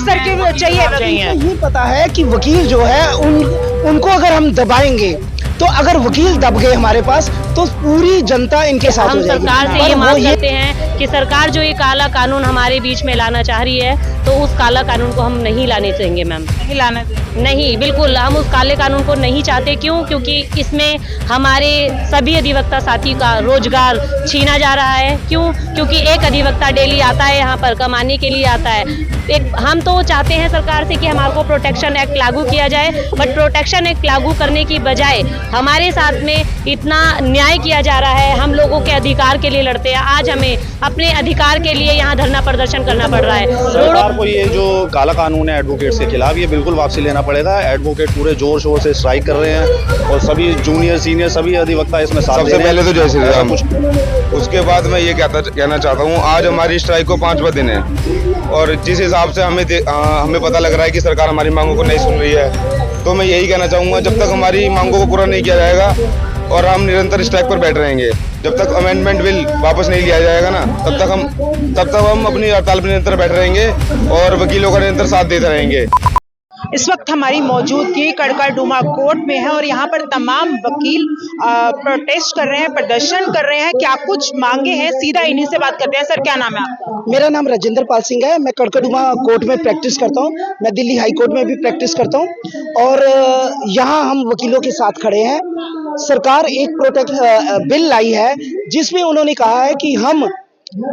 Sir के चाहिए। ये पता है कि वकील जो है उनको अगर हम दबाएंगे तो अगर वकील दब गए हमारे पास तो पूरी जनता इनके साथ हो हम जाएगी। सरकार से ये मांग करते हैं कि सरकार जो ये काला कानून हमारे बीच में लाना चाह रही है तो उस काला कानून को हम नहीं लाने चाहेंगे मैम। नहीं लाना चाहिए। नहीं, बिल्कुल हम उस काले कानून को नहीं चाहते। क्यों? क्योंकि इसमें हमारे सभी अधिवक्ता साथी का रोजगार छीना जा रहा है। क्यों? क्योंकि एक अधिवक्ता डेली आता है यहाँ पर कमाने के लिए आता है। हम तो चाहते हैं सरकार से कि हमारे को प्रोटेक्शन एक्ट लागू किया जाए, बट प्रोटेक्शन एक्ट लागू करने की बजाय हमारे साथ में इतना न्याय किया जा रहा है। हम लोगों के अधिकार के लिए लड़ते हैं, आज हमें अपने अधिकार के लिए यहाँ धरना प्रदर्शन करना पड़ रहा है। सरकार को ये जो काला कानून है एडवोकेट्स के खिलाफ, ये बिल्कुल वापसी लेना पड़ेगा। एडवोकेट पूरे जोर शोर से स्ट्राइक कर रहे हैं और सभी जूनियर सीनियर सभी अधिवक्ता इसमें साथ सबसे पहले तो जय श्री राम। उसके बाद मैं ये कहना चाहता हूँ, आज हमारी स्ट्राइक को 5वां दिन है और जिस हिसाब से हमें पता लग रहा है कि सरकार हमारी मांगों को नहीं सुन रही है, तो मैं यही कहना चाहूँगा जब तक हमारी मांगों को पूरा नहीं किया जाएगा और हम निरंतर स्ट्राइक पर बैठ रहेंगे, जब तक अमेंडमेंट बिल वापस नहीं लिया जाएगा ना, तब तक हम अपनी हड़ताल पर निरंतर बैठ रहेंगे और वकीलों का निरंतर साथ देते रहेंगे। इस वक्त हमारी मौजूदगी कड़कड़डूमा कोर्ट में है और यहाँ पर तमाम वकील प्रोटेस्ट कर रहे हैं, प्रदर्शन कर रहे हैं। क्या कुछ मांगे हैं, सीधा इन्हीं से बात करते हैं। सर क्या नाम है आपका? मेरा नाम राजेंद्र पाल सिंह है। मैं कड़कड़डूमा कोर्ट में प्रैक्टिस करता हूँ। मैं दिल्ली हाई कोर्ट में भी प्रैक्टिस करता हूँ और यहाँ हम वकीलों के साथ खड़े हैं। सरकार एक बिल लाई है जिसमें उन्होंने कहा है कि हम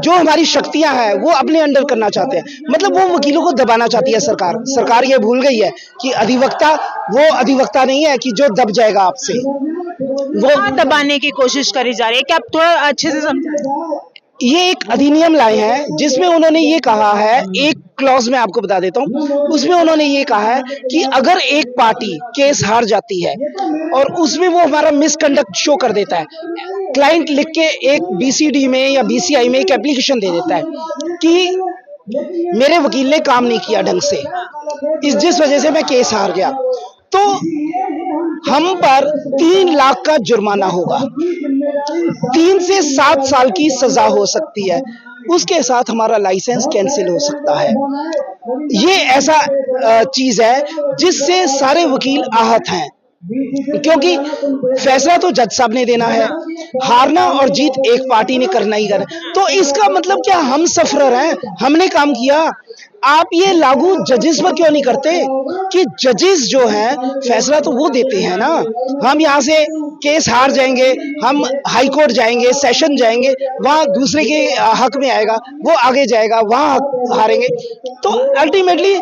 जो हमारी शक्तियां हैं वो अपने अंडर करना चाहते हैं, मतलब वो वकीलों को दबाना चाहती है सरकार। सरकार ये भूल गई है कि अधिवक्ता वो अधिवक्ता नहीं है कि जो दब जाएगा आपसे। वो दबाने की कोशिश करी जा रही है। क्या आप थोड़ा अच्छे से समझाएं? ये एक अधिनियम लाए हैं जिसमें उन्होंने ये कहा है, एक क्लॉज में आपको बता देता हूँ, उसमें उन्होंने ये कहा है कि अगर एक पार्टी केस हार जाती है और उसमें वो हमारा मिसकंडक्ट शो कर देता है, क्लाइंट लिख के एक बीसीडी में या बीसीआई में एक एप्लीकेशन दे देता है कि मेरे वकील ने काम नहीं किया ढंग से, जिस वजह से मैं केस हार गया, तो हम पर 3 लाख का जुर्माना होगा, 3 से 7 साल की सजा हो सकती है, उसके साथ हमारा लाइसेंस कैंसिल हो सकता है। ये ऐसा चीज है जिससे सारे वकील आहत हैं, क्योंकि फैसला तो जज साहब ने देना है, हारना और जीत एक पार्टी ने करना ही करना। तो इसका मतलब क्या हम सफरर हैं, हमने काम किया। आप ये लागू जजेस पर क्यों नहीं करते कि जजेस जो हैं फैसला तो वो देते हैं ना। हम यहाँ से केस हार जाएंगे, हम हाई कोर्ट जाएंगे, सेशन जाएंगे, वहां दूसरे के हक में आएगा, वो आगे जाएगा, वहां हारेंगे, तो अल्टीमेटली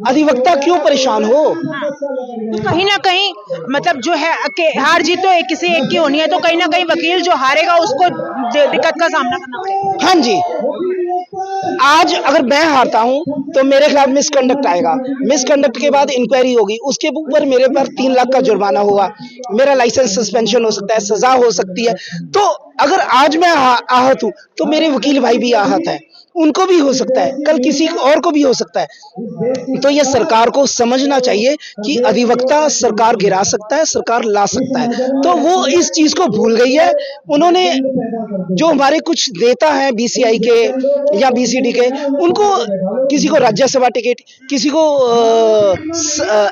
अधिवक्ता क्यों परेशान हो? कहीं ना कहीं मतलब जो है हार जीत तो किसी एक की होनी है, तो कहीं ना कहीं वकील जो हारेगा उसको दिक्कत का सामना करना पड़ेगा। हाँ जी, आज अगर मैं हारता हूं तो मेरे खिलाफ मिसकंडक्ट आएगा, मिसकंडक्ट के बाद इंक्वायरी होगी, उसके ऊपर मेरे पर 3 लाख का जुर्माना होगा, मेरा लाइसेंस सस्पेंशन हो सकता है, सजा हो सकती है। तो अगर आज मैं आहत हूं तो मेरे वकील भाई भी आहत है, उनको भी हो सकता है, कल किसी और को भी हो सकता है। तो ये सरकार को समझना चाहिए कि अधिवक्ता सरकार गिरा सकता है, सरकार ला सकता है, तो वो इस चीज को भूल गई है। उन्होंने जो हमारे कुछ नेता हैं बीसीआई के या बीसीडी के, उनको किसी को राज्यसभा टिकट, किसी को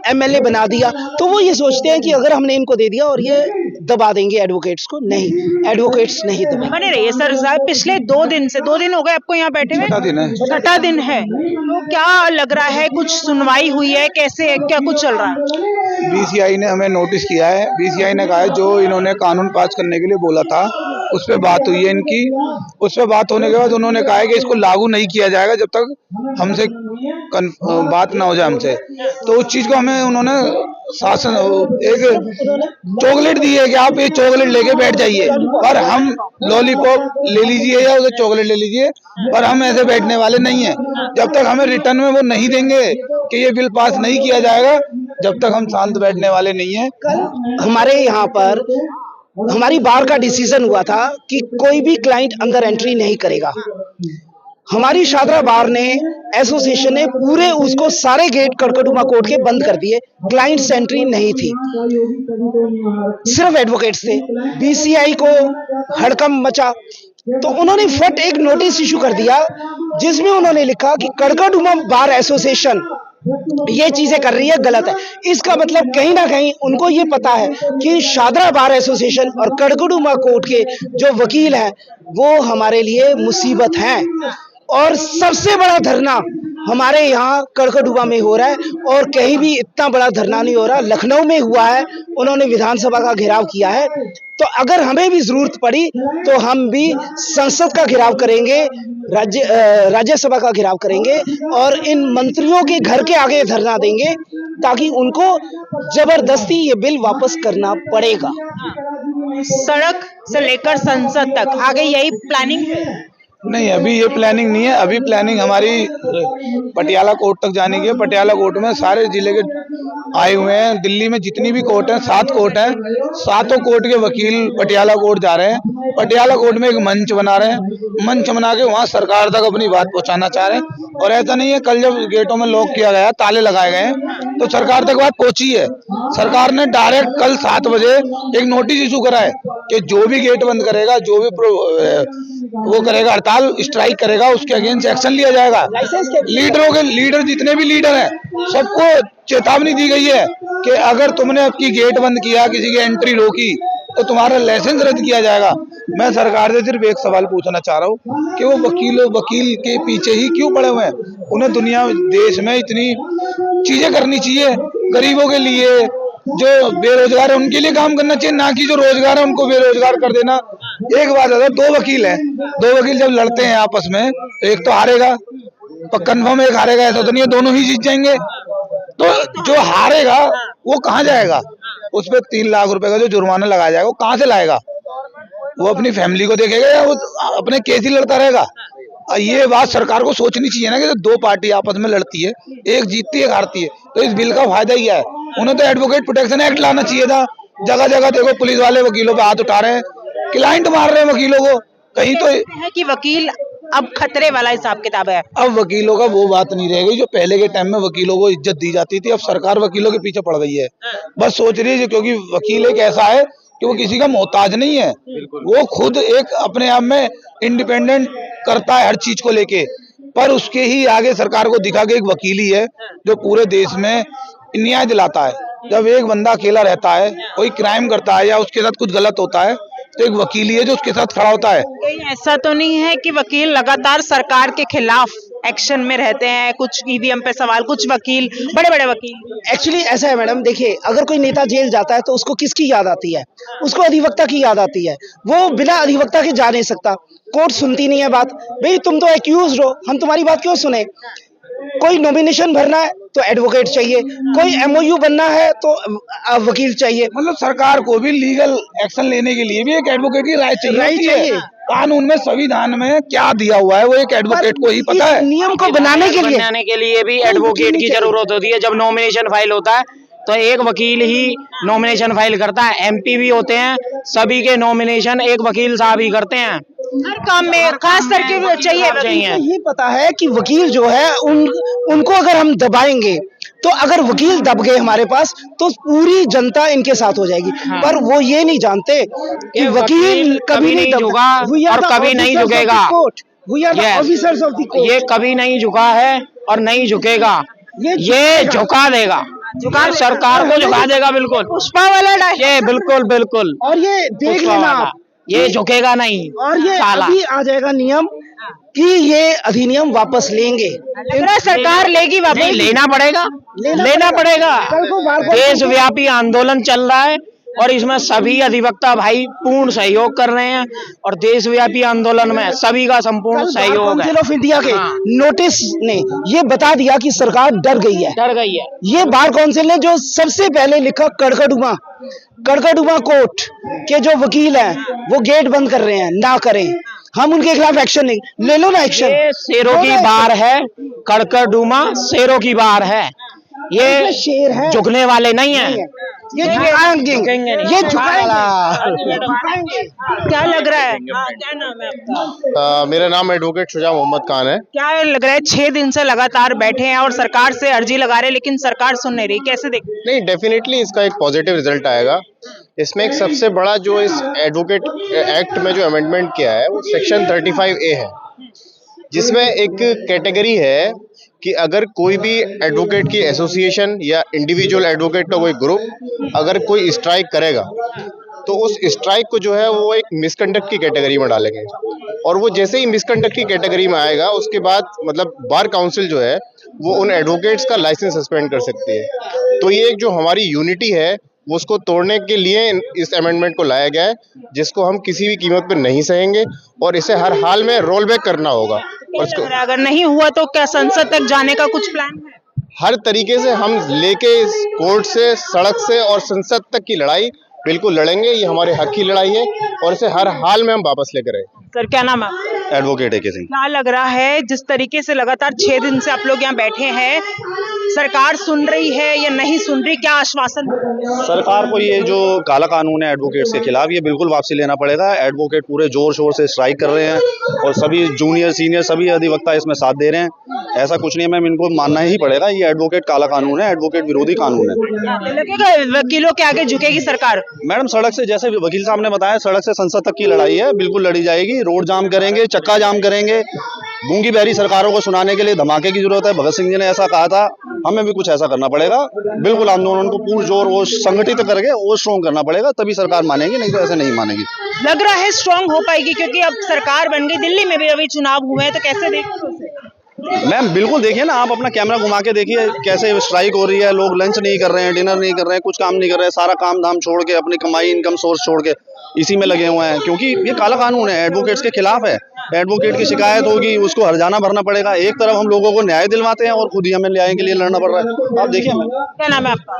एमएलए बना दिया, तो वो ये सोचते हैं कि अगर हमने इनको दे दिया और ये दबा देंगे एडवोकेट्स को। नहीं, एडवोकेट्स नहीं दबाएंगे। बने रहिए सर साहब। पिछले 2 दिन हो गए आपको यहाँ बैठे हुए? 6ठा दिन है। तो क्या लग रहा है, कुछ सुनवाई हुई है, कैसे क्या कुछ चल रहा है? बीसीआई ने हमें नोटिस किया है। बीसीआई ने कहा है जो इन्होंने कानून पास करने के लिए बोला था उस पर बात हुई है इनकी। उस पर बात होने के बाद उन्होंने कहा है कि इसको लागू नहीं किया जाएगा जब तक हमसे बात ना हो जाए हमसे। तो उस चीज को हमें उन्होंने शासन एक चॉकलेट दी है कि आप ये चॉकलेट लेके बैठ जाइए, पर हम लॉलीपॉप ले लीजिए या उसे चॉकलेट ले लीजिए, पर हम ऐसे बैठने वाले नहीं हैं। जब तक हमें रिटर्न में वो नहीं देंगे कि ये बिल पास नहीं किया जाएगा, जब तक हम शांत बैठने वाले नहीं हैं। कल हमारे यहाँ पर हमारी बार का डिसीजन हुआ था कि कोई भी क्लाइंट अंदर एंट्री नहीं करेगा। हमारी शादरा बार ने, एसोसिएशन ने पूरे उसको सारे गेट कड़कड़डूमा कोर्ट के बंद कर दिए, क्लाइंट्स एंट्री नहीं थी, सिर्फ एडवोकेट्स थे। बीसीआई को हड़कंप मचा, तो उन्होंने फट एक नोटिस इशू कर दिया जिसमें उन्होंने लिखा कि कड़कड़डूमा बार एसोसिएशन ये चीजें कर रही है, गलत है। इसका मतलब कहीं ना कहीं उनको ये पता है कि शादरा बार एसोसिएशन और कड़कड़डूमा कोर्ट के जो वकील हैं वो हमारे लिए मुसीबत हैं। और सबसे बड़ा धरना हमारे यहाँ कड़कड़डूमा में हो रहा है और कहीं भी इतना बड़ा धरना नहीं हो रहा। लखनऊ में हुआ है, उन्होंने विधानसभा का घेराव किया है। तो अगर हमें भी जरूरत पड़ी तो हम भी संसद का घेराव करेंगे, राज्यसभा का घेराव करेंगे और इन मंत्रियों के घर के आगे धरना देंगे ताकि उनको जबरदस्ती ये बिल वापस करना पड़ेगा। सड़क से लेकर संसद तक आगे यही प्लानिंग है? नहीं, अभी ये प्लानिंग नहीं है। अभी प्लानिंग हमारी पटियाला कोर्ट तक जाने की है। पटियाला कोर्ट में सारे जिले के आए हुए हैं। दिल्ली में जितनी भी कोर्ट हैं, 7 कोर्ट हैं, 7 कोर्ट के वकील पटियाला कोर्ट जा रहे हैं। पटियाला कोर्ट में एक मंच बना रहे हैं। मंच बना के वहाँ सरकार तक अपनी बात पहुँचाना चाह रहे हैं। और ऐसा नहीं है, कल जब गेटों में लॉक किया गया, ताले लगाए गए हैं, तो सरकार तक बात पहुंची है। सरकार ने डायरेक्ट कल 7 बजे एक नोटिस इशू करा है कि जो भी गेट बंद करेगा, जो भी वो करेगा, हड़ताल स्ट्राइक करेगा, उसके अगेंस्ट एक्शन लिया जाएगा। लीडर जितने भी लीडर हैं सबको चेतावनी दी गई है कि अगर तुमने आपकी गेट बंद किया, किसी की एंट्री रोकी, तो तुम्हारा लाइसेंस रद्द किया जाएगा। मैं सरकार से सिर्फ एक सवाल पूछना चाह रहा हूँ कि वो वकील के पीछे ही क्यों पड़े हुए हैं? उन्हें देश में इतनी चीजें करनी चाहिए। गरीबों के लिए, जो बेरोजगार है उनके लिए काम करना चाहिए, ना कि जो रोजगार है उनको बेरोजगार कर देना। एक बात है, 2 वकील हैं, 2 वकील जब लड़ते हैं आपस में तो एक तो हारेगा, पर कन्फर्म एक हारेगा, ऐसा तो नहीं है दोनों ही जीत जाएंगे। तो जो हारेगा वो कहाँ जाएगा? उस पर 3 लाख रुपए का जो जुर्माना लगाया जाएगा वो कहाँ से लाएगा? वो अपनी फैमिली को देखेगा या वो अपने केस ही लड़ता रहेगा? ये बात सरकार को सोचनी चाहिए ना कि 2 पार्टी आपस में लड़ती है, एक जीतती है, एक हारती है, तो इस बिल का फायदा ही है। उन्हें तो एडवोकेट प्रोटेक्शन एक्ट लाना चाहिए था। जगह जगह देखो पुलिस वाले वकीलों पे हाथ उठा रहे हैं, क्लाइंट मार रहे हैं वकीलों को। कहीं तो है कि वकील अब खतरे वाला हिसाब किताब है। अब वकीलों का वो बात नहीं रह गई जो पहले के टाइम में वकीलों को इज्जत दी जाती थी। अब सरकार वकीलों के पीछे पड़ गई है। बस सोच रही है, क्योंकि वकील एक ऐसा है कि वो किसी का मोहताज नहीं है, वो खुद एक अपने आप में इंडिपेंडेंट करता है हर चीज को लेके। पर उसके ही आगे सरकार को दिखा के एक वकील ही है जो पूरे देश में न्याय दिलाता है। जब एक बंदा अकेला रहता है, कोई क्राइम करता है या उसके साथ कुछ गलत होता है, तो एक वकील ही है जो उसके साथ खड़ा होता है। कहीं ऐसा तो नहीं है कि वकील लगातार सरकार के खिलाफ एक्शन में रहते हैं? कुछ ईवीएम पे सवाल, कुछ वकील, बड़े बड़े वकील। एक्चुअली ऐसा है मैडम, देखिए, अगर कोई नेता जेल जाता है तो उसको किसकी याद आती है? उसको अधिवक्ता की याद आती है। वो बिना अधिवक्ता के जा नहीं सकता। कोर्ट सुनती नहीं है बात। भाई तुम तो एक्यूज हो, हम तुम्हारी बात क्यों सुने? कोई नॉमिनेशन भरना है तो एडवोकेट चाहिए, कोई एमओयू बनना है तो वकील चाहिए। मतलब सरकार को भी लीगल एक्शन लेने के लिए भी एक एडवोकेट की राय चाहिए। कानून में, संविधान में क्या दिया हुआ है वो एक एडवोकेट को ही पता है। नियम को बनाने के लिए भी एडवोकेट की जरूरत होती है। जब नॉमिनेशन फाइल होता है तो एक वकील ही नॉमिनेशन फाइल करता है। एमपी भी होते हैं, सभी के नॉमिनेशन एक वकील साहब ही करते हैं। हर काम में खास करके चाहिए। ये पता है कि वकील जो है उनको अगर हम दबाएंगे तो अगर वकील दब गए हमारे पास तो पूरी जनता इनके साथ हो जाएगी। पर वो ये नहीं जानते कि वकील कभी नहीं झुका और कभी नहीं झुकेगा। ऑफिसर्स ऑफ द कोर्ट, ये कभी नहीं झुका है और नहीं झुकेगा। ये झुका देगा, सरकार को झुका देगा। बिल्कुल पुष्पा वाला ये बिल्कुल। और ये देख लेना, ये झुकेगा नहीं। और ये अभी आ जाएगा नियम कि ये अधिनियम वापस लेंगे। लग रहा है सरकार लेगी वापस। नहीं, लेना पड़ेगा। देशव्यापी आंदोलन चल रहा है और इसमें सभी अधिवक्ता भाई पूर्ण सहयोग कर रहे हैं और देशव्यापी आंदोलन में सभी का संपूर्ण सहयोग है। ऑफ इंडिया के नोटिस ने ये बता दिया कि सरकार डर गई है। ये बार काउंसिल ने जो सबसे पहले लिखा, कड़कड़डूमा कोर्ट के जो वकील हैं वो गेट बंद कर रहे हैं, ना करें, हम उनके खिलाफ एक्शन नहीं। ले लो ना एक्शन। ये शेरों की बार है, कड़कड़डूमा शेरों की बार है। ये शेर है, झुकने वाले नहीं है। ये झुकाएंगे। क्या लग रहा है? क्या नाम है आपका? मेरा नाम एडवोकेट शुजा मोहम्मद खान है। क्या लग रहा है 6 दिन से लगातार बैठे हैं और सरकार से अर्जी लगा रहे हैं लेकिन सरकार सुन नहीं रही, कैसे देखते हैं? नहीं, डेफिनेटली इसका एक पॉजिटिव रिजल्ट आएगा इसमें एक सबसे बड़ा जो इस एडवोकेट एक्ट में जो अमेंडमेंट किया है वो सेक्शन 35A है, जिसमें एक कैटेगरी है कि अगर कोई भी एडवोकेट की एसोसिएशन या इंडिविजुअल एडवोकेट का कोई ग्रुप अगर कोई स्ट्राइक करेगा तो उस स्ट्राइक को जो है वो एक मिसकंडक्ट की कैटेगरी में डालेंगे, और वो जैसे ही मिसकंडक्ट की कैटेगरी में आएगा उसके बाद मतलब बार काउंसिल जो है वो उन एडवोकेट्स का लाइसेंस सस्पेंड कर सकती है। तो ये एक जो हमारी यूनिटी है वो उसको तोड़ने के लिए इस अमेंडमेंट को लाया गया है, जिसको हम किसी भी कीमत पर नहीं सहेंगे और इसे हर हाल में रोल बैक करना होगा। और इसको अगर नहीं हुआ तो क्या संसद तक जाने का कुछ प्लान है? हर तरीके से हम लेके इस कोर्ट से, सड़क से और संसद तक की लड़ाई बिल्कुल लड़ेंगे। ये हमारे हक की लड़ाई है और इसे हर हाल में हम वापस लेकर आए। सर क्या नाम है? Advocate AK Singh. क्या लग रहा है जिस तरीके से लगातार 6 दिन से आप लोग यहाँ बैठे हैं, सरकार सुन रही है या नहीं सुन रही, क्या आश्वासन? सरकार को ये जो काला कानून है एडवोकेट्स के खिलाफ, ये बिल्कुल वापसी लेना पड़ेगा। एडवोकेट पूरे जोर शोर से स्ट्राइक कर रहे हैं और सभी जूनियर सीनियर सभी अधिवक्ता इसमें साथ दे रहे हैं। ऐसा कुछ नहीं है मैम, इनको मानना ही पड़ेगा। ये एडवोकेट काला कानून है, एडवोकेट विरोधी कानून है। लगेगा वकीलों के आगे झुकेगी सरकार? मैडम सड़क से, जैसे वकील साहब ने बताया, सड़क से संसद तक की लड़ाई है, बिल्कुल लड़ी जाएगी। रोड जाम करेंगे, चक्का जाम करेंगे। गूंगी बहरी सरकारों को सुनाने के लिए धमाके की जरूरत है। भगत सिंह जी ने ऐसा कहा था, हमें भी कुछ ऐसा करना पड़ेगा। बिल्कुल आंदोलन को पूर्ण जोर वो संगठित करके वो स्ट्रॉन्ग करना पड़ेगा, तभी सरकार मानेगी, नहीं तो ऐसे नहीं मानेगी। लग रहा है स्ट्रांग हो पाएगी क्योंकि अब सरकार बन गई, दिल्ली में भी अभी चुनाव हुए हैं, तो कैसे देखते हो? मैम बिल्कुल देखिए ना, आप अपना कैमरा घुमा के देखिए कैसे स्ट्राइक हो रही है। लोग लंच नहीं कर रहे हैं, डिनर नहीं कर रहे हैं, कुछ काम नहीं कर रहे हैं। सारा काम धाम छोड़ के, अपनी कमाई इनकम सोर्स छोड़ के इसी में लगे हुए हैं, क्योंकि ये काला कानून है, एडवोकेट्स के खिलाफ है। एडवोकेट की शिकायत होगी, उसको हर्जाना भरना पड़ेगा। एक तरफ हम लोगों को न्याय दिलवाते हैं और खुद ही हमें न्याय के लिए लड़ना पड़ रहा है। आप देखिए मैम। क्या नाम है आपका?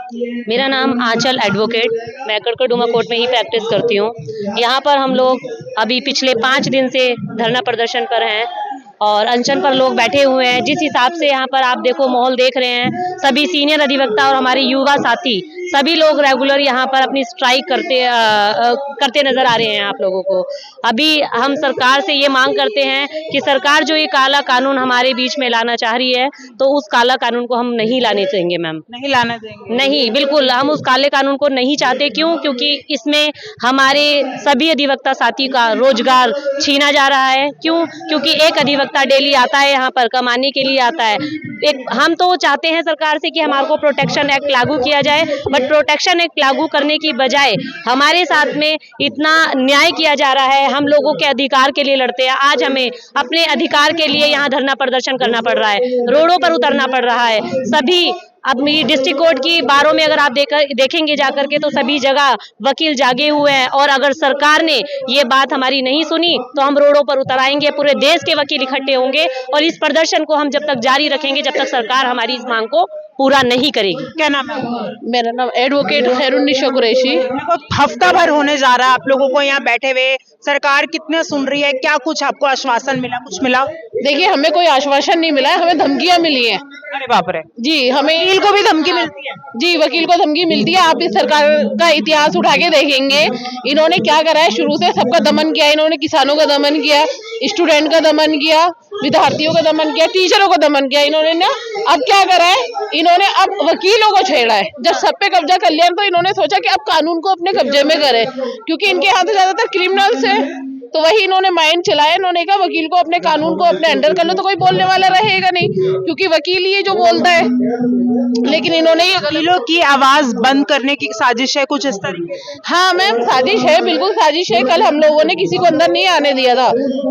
मेरा नाम आंचल एडवोकेट, मैं कड़कड़डूमा कोर्ट में ही प्रैक्टिस करती हूँ। यहाँ पर हम लोग अभी पिछले 5 दिन से धरना प्रदर्शन पर हैं और अनशन पर लोग बैठे हुए हैं। जिस हिसाब से यहाँ पर आप देखो माहौल देख रहे हैं, सभी सीनियर अधिवक्ता और हमारे युवा साथी सभी लोग रेगुलर यहाँ पर अपनी स्ट्राइक करते नजर आ रहे हैं आप लोगों को। अभी हम सरकार से ये मांग करते हैं कि सरकार जो ये काला कानून हमारे बीच में लाना चाह रही है, तो उस काला कानून को हम नहीं लाने देंगे मैम। नहीं लाना देंगे? नहीं, बिल्कुल हम उस काले कानून को नहीं चाहते। क्यों? क्योंकि इसमें हमारे सभी अधिवक्ता साथी का रोजगार छीना जा रहा है। क्यों? क्योंकि एक अधिवक्ता डेली आता है यहाँ पर कमाने के लिए आता है। हम तो चाहते हैं सरकार से कि हमारे को प्रोटेक्शन एक्ट लागू किया जाए, बट प्रोटेक्शन एक्ट लागू करने की बजाय हमारे साथ में इतना न्याय किया जा रहा है। हम लोगों के अधिकार के लिए लड़ते हैं, आज हमें अपने अधिकार के लिए यहाँ धरना प्रदर्शन करना पड़ रहा है, रोडों पर उतरना पड़ रहा है। सभी अब मेरी डिस्ट्रिक्ट कोर्ट की बारों में अगर आप देखेंगे जाकर के, तो सभी जगह वकील जागे हुए हैं। और अगर सरकार ने ये बात हमारी नहीं सुनी तो हम रोडों पर उतर आएंगे, पूरे देश के वकील इकट्ठे होंगे और इस प्रदर्शन को हम जब तक जारी रखेंगे जब तक सरकार हमारी इस मांग को पूरा नहीं करेगी। क्या नाम है? मेरा नाम एडवोकेट खैरुन्निसा कुरैशी। हफ्ता भर होने जा रहा है आप लोगों को यहाँ बैठे हुए, सरकार कितने सुन रही है? क्या कुछ आपको आश्वासन मिला, कुछ मिला? देखिए, हमें कोई आश्वासन नहीं मिला है, हमें धमकियां मिली हैं। अरे बाप रे! जी, हमें वकील को भी धमकी मिलती है? जी, वकील को धमकी मिलती है। आप इस सरकार का इतिहास उठा के देखेंगे, इन्होंने क्या करा है। शुरू से सबका दमन किया, इन्होंने किसानों का दमन किया, स्टूडेंट का दमन किया, विद्यार्थियों का दमन किया, टीचरों को दमन किया इन्होंने ना। अब क्या करा है इन्होंने, अब वकीलों को छेड़ा है। जब सब पे कब्जा कर लिया तो इन्होंने सोचा कि अब कानून को अपने कब्जे में करें, क्योंकि इनके यहाँ तो ज्यादातर क्रिमिनल्स है, तो वही इन्होंने माइंड चलाया। इन्होंने कहा वकील को अपने कानून को अपने अंडर कर लो, तो कोई बोलने वाला रहेगा नहीं, क्योंकि वकील ही जो बोलता है। लेकिन इन्होंने ये वकीलों की आवाज बंद करने की साजिश है कुछ इस तरीके? हाँ मैम, साजिश है, बिल्कुल साजिश है। कल हम लोगों ने किसी को अंदर नहीं आने दिया था।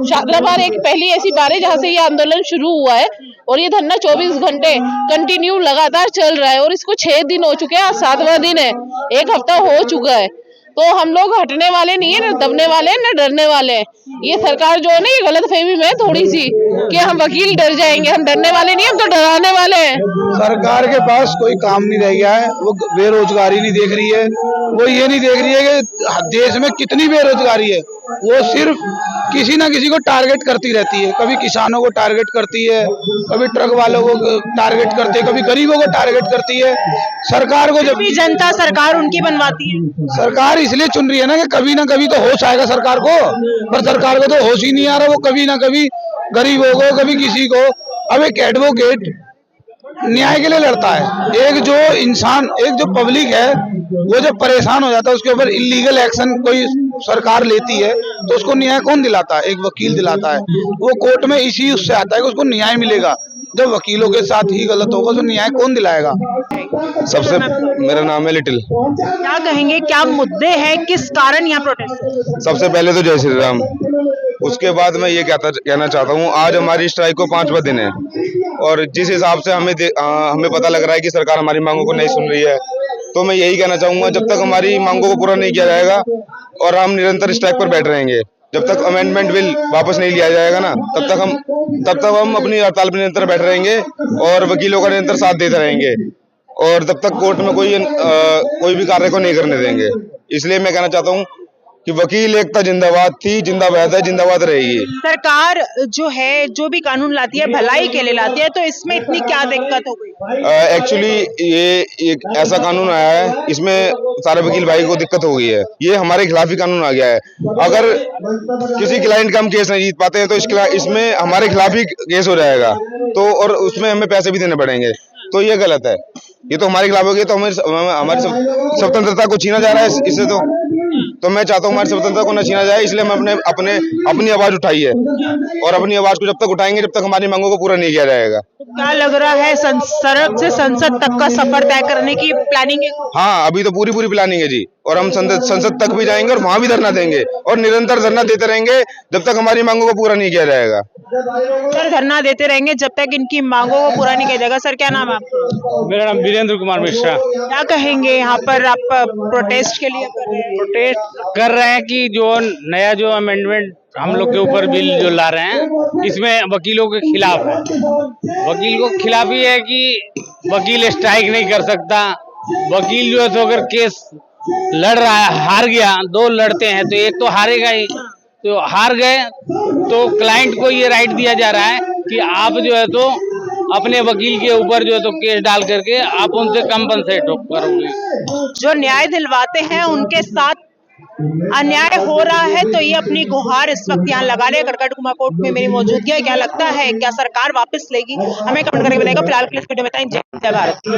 शादराबाद एक पहली ऐसी बार है जहाँ से ये आंदोलन शुरू हुआ है और ये धरना 24 घंटे कंटिन्यू लगातार चल रहा है और इसको 6 दिन हो चुके हैं, आज 7वां दिन है, 1 हफ्ता हो चुका है। तो हम लोग हटने वाले नहीं है, न दबने वाले हैं, न डरने वाले हैं। ये सरकार जो है ना, ये गलतफहमी में थोड़ी सी कि हम वकील डर जाएंगे, हम डरने वाले नहीं, हम तो डराने वाले हैं। सरकार के पास कोई काम नहीं रह गया है, वो बेरोजगारी नहीं देख रही है, वो ये नहीं देख रही है कि देश में कितनी बेरोजगारी है। वो सिर्फ किसी ना किसी को टारगेट करती रहती है, कभी किसानों को टारगेट करती है, कभी ट्रक वालों को टारगेट करती है, कभी गरीबों को टारगेट करती है। सरकार को जब जनता सरकार उनकी बनवाती है, सरकार इसलिए चुन रही है ना कि कभी ना कभी तो होश आएगा सरकार को, पर सरकार को तो होश ही नहीं आ रहा। वो कभी ना कभी गरीबों को, कभी किसी को। अब एक एडवोकेट न्याय के लिए लड़ता है। एक जो इंसान, एक जो पब्लिक है, वो जब परेशान हो जाता है, उसके ऊपर इलीगल एक्शन कोई सरकार लेती है, तो उसको न्याय कौन दिलाता है? एक वकील दिलाता है। वो कोर्ट में इसी उससे आता है कि उसको न्याय मिलेगा। जब वकीलों के साथ ही गलत होगा तो न्याय कौन दिलाएगा? सबसे मेरा नाम है लिटिल। क्या कहेंगे, क्या मुद्दे हैं, किस कारण यहाँ प्रोटेस्ट? सबसे पहले तो जय श्री राम। उसके बाद मैं ये कहना चाहता हूँ, आज हमारी स्ट्राइक को 5वां दिन है और जिस हिसाब से हमें पता लग रहा है कि सरकार हमारी मांगों को नहीं सुन रही है, तो मैं यही कहना चाहूंगा, जब तक हमारी मांगों को पूरा नहीं किया जाएगा और हम निरंतर स्ट्राइक पर बैठ रहेंगे, जब तक अमेंडमेंट बिल वापस नहीं लिया जाएगा ना, तब तक हम अपनी हड़ताल पर निरंतर बैठे रहेंगे और वकीलों का निरंतर साथ देते रहेंगे और तब तक कोर्ट में कोई भी कार्य को नहीं करने देंगे। इसलिए मैं कहना चाहता हूँ कि वकील एकता जिंदाबाद थी, जिंदाबाद है, जिंदाबाद रहेगी। सरकार जो है, जो भी कानून लाती है भलाई के लिए लाती है, तो इसमें इतनी क्या दिक्कत हो गई? एक्चुअली ये एक ऐसा कानून आया है, इसमें सारे वकील भाई को दिक्कत हो गई है। ये हमारे खिलाफ ही कानून आ गया है। अगर किसी क्लाइंट का हम केस नहीं जीत पाते हैं तो इसमें हमारे खिलाफ ही केस हो जाएगा, तो और उसमें हमें पैसे भी देने पड़ेंगे, तो ये गलत है। ये तो हमारे खिलाफ हो गया, तो हमारी स्वतंत्रता को छीना जा रहा है इससे। तो मैं चाहता हूँ हमारी स्वतंत्रता को न छीना जाए, इसलिए हम अपनी आवाज उठाई है और अपनी आवाज को जब तक उठाएंगे, जब तक हमारी मांगों को पूरा नहीं किया जाएगा। क्या लग रहा है, सड़क से संसद तक का सफर तय करने की प्लानिंग है? हाँ, अभी तो पूरी प्लानिंग है जी, और हम संसद तक भी जाएंगे और वहां भी धरना देंगे और निरंतर धरना देते रहेंगे जब तक हमारी मांगों को पूरा नहीं किया जाएगा। सर, धरना देते रहेंगे जब तक इनकी मांगों को पूरा नहीं किया जाएगा। सर, क्या नाम है आपका? मेरा नाम वीरेंद्र कुमार मिश्रा। क्या कहेंगे, यहाँ पर आप प्रोटेस्ट के लिए कर रहे हैं? प्रोटेस्ट कर रहे हैं कि जो नया जो अमेंडमेंट हम लोग के ऊपर बिल जो ला रहे हैं, इसमें वकीलों के खिलाफ है। वकील को खिलाफ ही है कि वकील स्ट्राइक नहीं कर सकता। वकील जो है तो अगर केस लड़ रहा है, हार गया, 2 लड़ते हैं तो एक तो हारेगा ही, तो हार गए तो क्लाइंट को ये राइट दिया जा रहा है कि आप जो है तो अपने वकील के ऊपर जो है तो केस डाल करके आप उनसे कंपनसेट करोगे। जो न्याय दिलवाते हैं उनके साथ अन्याय हो रहा है, तो ये अपनी गुहार इस वक्त यहाँ लगा रहे हैं। कड़कड़ डुमा कोर्ट में मेरी मौजूदगी है। क्या लगता है, क्या सरकार वापस लेगी? हमें कमेंट करके बताइएगा। फिलहाल के लिए इस वीडियो में इतना ही। जय भारत।